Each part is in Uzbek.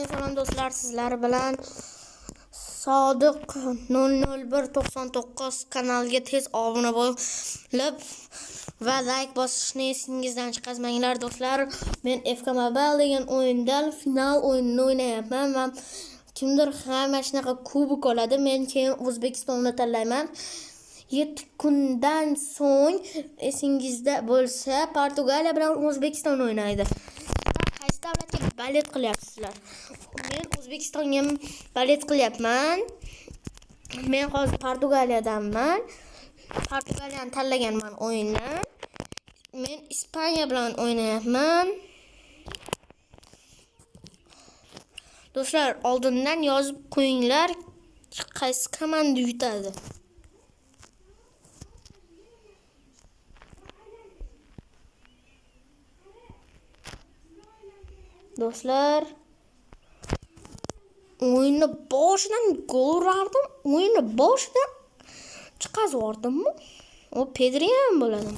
Salom do'stlar, sizlar bilan Sodiq 00199 kanalga tez obuna bo'lib va like bosishni esingizdan chiqarmanglar do'stlar. Men FK Mobile degan o'yinda final o'yinini o'ynayapman va kimdir hamma shunaqa kubok oladi. Men keyin O'zbekistonni tanlayman. 7 kundan so'ng esingizda bo'lsa Portugaliya bilan O'zbekiston o'ynaydi. Qaysi davlatga balet qilyapsizlar? Men O'zbekistonga balet qilyapman. Men hozir Portugaliyadanman. Portugaliyani tanlaganman o'yinni. Men Ispaniya bilan o'ynayapman. Do'stlar, oldindan yozib qo'yinglar, qaysi komanda yutadi. Do'stlar, o'yinni boshidan gol urardim. O'yinni boshidan chiqazib yubordimmi? O Pedri ham bo'ladi.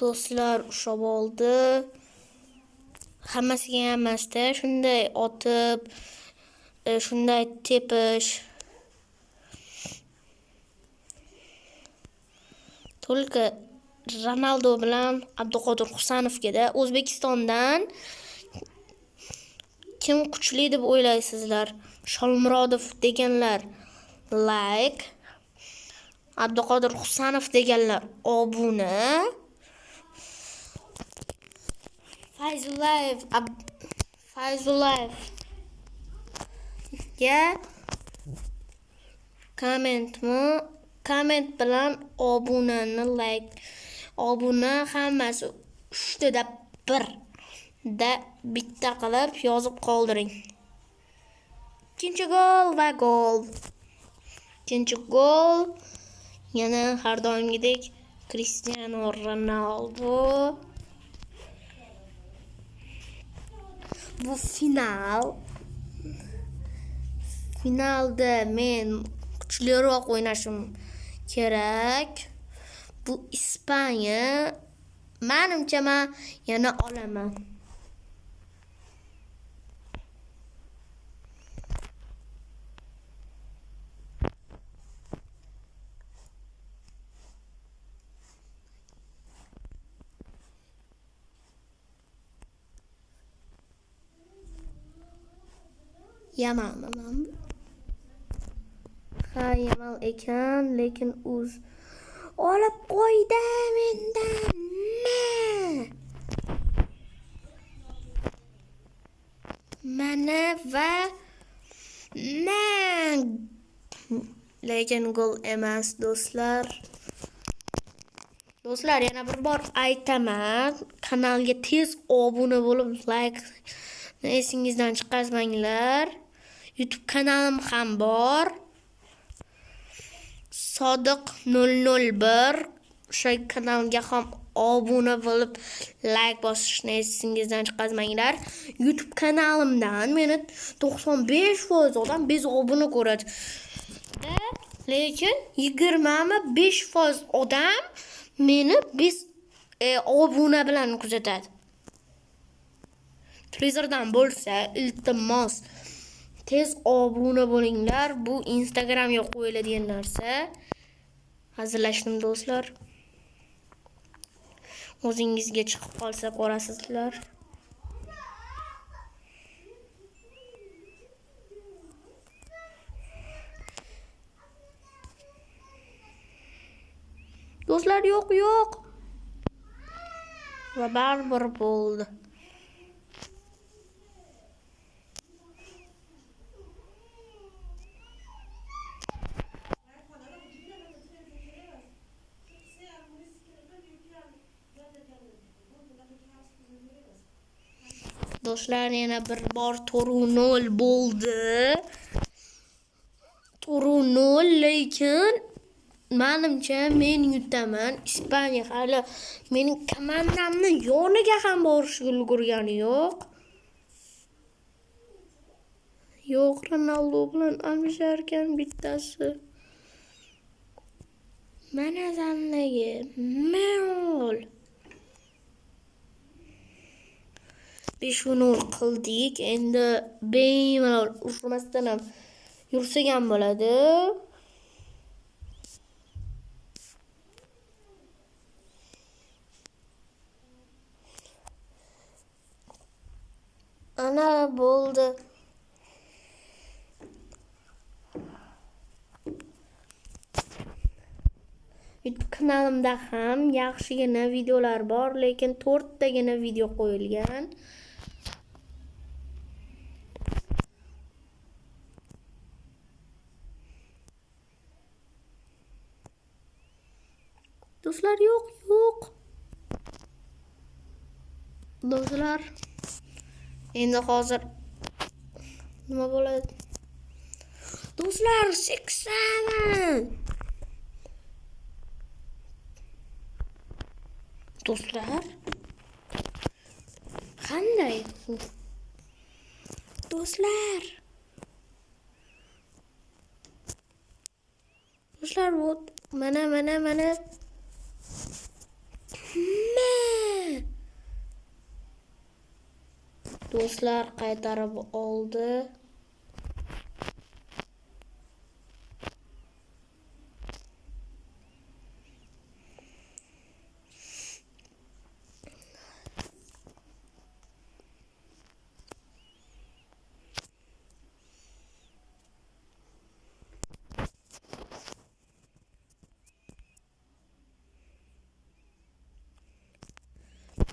Do'stlar, ushab oldi. Hammasiga emasda, shunday otib, shunday tepish. To'lka Ronaldo bilan Abduqodir Husanovga O'zbekistondan kim kuchli deb o'ylaysizlar? Sholmurodov deganlar like, Abduqodir Husanov deganlar obuna, Fayzullayev ya komment bilan obunani like, obuna hammasi 3 da 1 da bitta qilib yozib qoldiring. Ikkinchi gol va gol. Ikkinchi gol yana har doimgidek Cristiano Ronaldo. Bu finalda men kuchliroq o'ynashim kerak. Bu Ispaniya. Menimcha men yana olaman. Yaman. Ha, Yamal ekan, lekin o'z olib qo'ydi mendan. Mana va lekin gol emas do'stlar. Do'stlar, yana bir bor aytaman, kanalga tez obuna bo'lib like esingizdan chiqarmanglar. YouTube kanalim ham bor. Sodiq 001 o'sha kanalga ham obuna bo'lib like bosishni esingizdan chiqarmanglar. YouTube kanalimdan meni 95% odam bez obuna ko'radi. Lekin 25% odam meni bez obuna bilan kuzatadi. Televizordan bo'lsa, iltimos tez obuna bo'linglar. Bu Instagramga qo'yiladigan narsa. Hazillashdim do'stlar. O'zingizga chiqib qolsa ko'rasizlar. Do'stlar, yo'q. Va baribir bo'ldi. Do'stlar, yana bir bor 4-0 bo'ldi. 4-0, lekin menimcha men yutaman. Ispaniya hali mening komandamni yoniga ham borishga ulgurgani yo'q. Yo'q, Ronaldo bilan almasharkan bittasi. Mana zanligi mol. 5-0 qildik. Endi bemalol urmasdan ham yursak ham bo'ladi. Ana bo'ldi. YouTube kanalimda ham yaxshigina videolar bor, lekin 4 tagina video qo'yilgan. Do'stlar, yo'q. Do'stlar, endi hozir nima bo'ladi? Do'stlar, 80. Do'stlar, qanday? Do'stlar, bu mana. Do'stlar qaytarib oldi.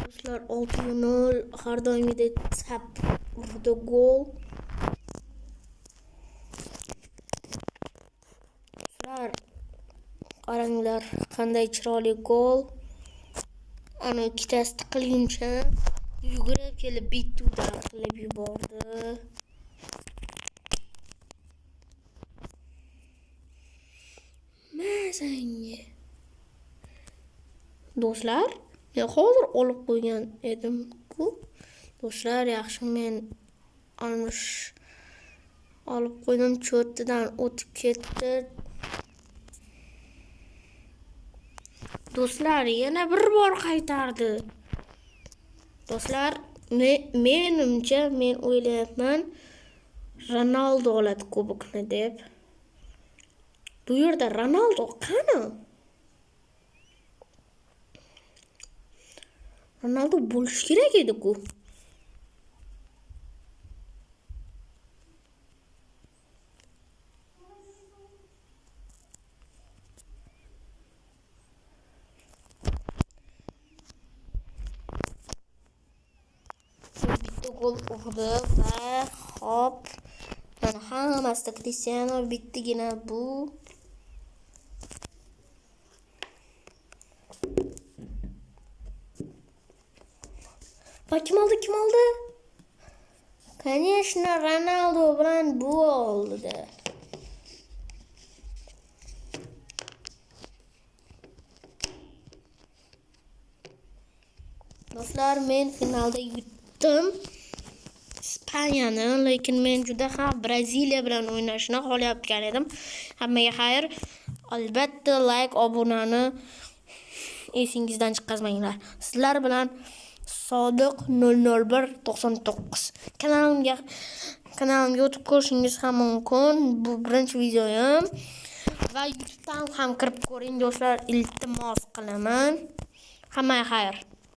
Do'stlar, 6-0 har doimgidek tap urdi gol. Do'stlar, qaranglar qanday chiroyli gol. Ana ikkitasi tiqilguncha yugurib kelib bitta qilib yubordi. Mazangi. Do'stlar, men hozir olib qo'ygan edim-ku. Do'stlar, yaxshi men olib qo'ydim, 4dan o'tib ketdi. Do'stlar, yana bir bor qaytardi. Do'stlar, menimcha men o'ylayapman Ronaldo oladi kubokni deb. Bu yerda Ronaldo qani? Ronaldo bo'lishi kerak edi-ku. Bitta gol urdi va hop, mana hammasida Cristiano, bittagina bu. Kim oldi? Конечно, Ronaldo bilan bu oldi. Do'stlar, men finalda yutdim Ispaniyani, lekin men juda ham Braziliya bilan o'ynashni xohlayotgan edim. Hammaga xayr. Albatta like, obunani esingizdan chiqarmanglar. Sizlar bilan Sodiq 00199 kanalimga o'tib ko'rishingiz ham mumkin. Bu birinchi videoyim va YouTubedan ham kirib ko'ring do'stlar, iltimos qilaman. Hammaga xayr.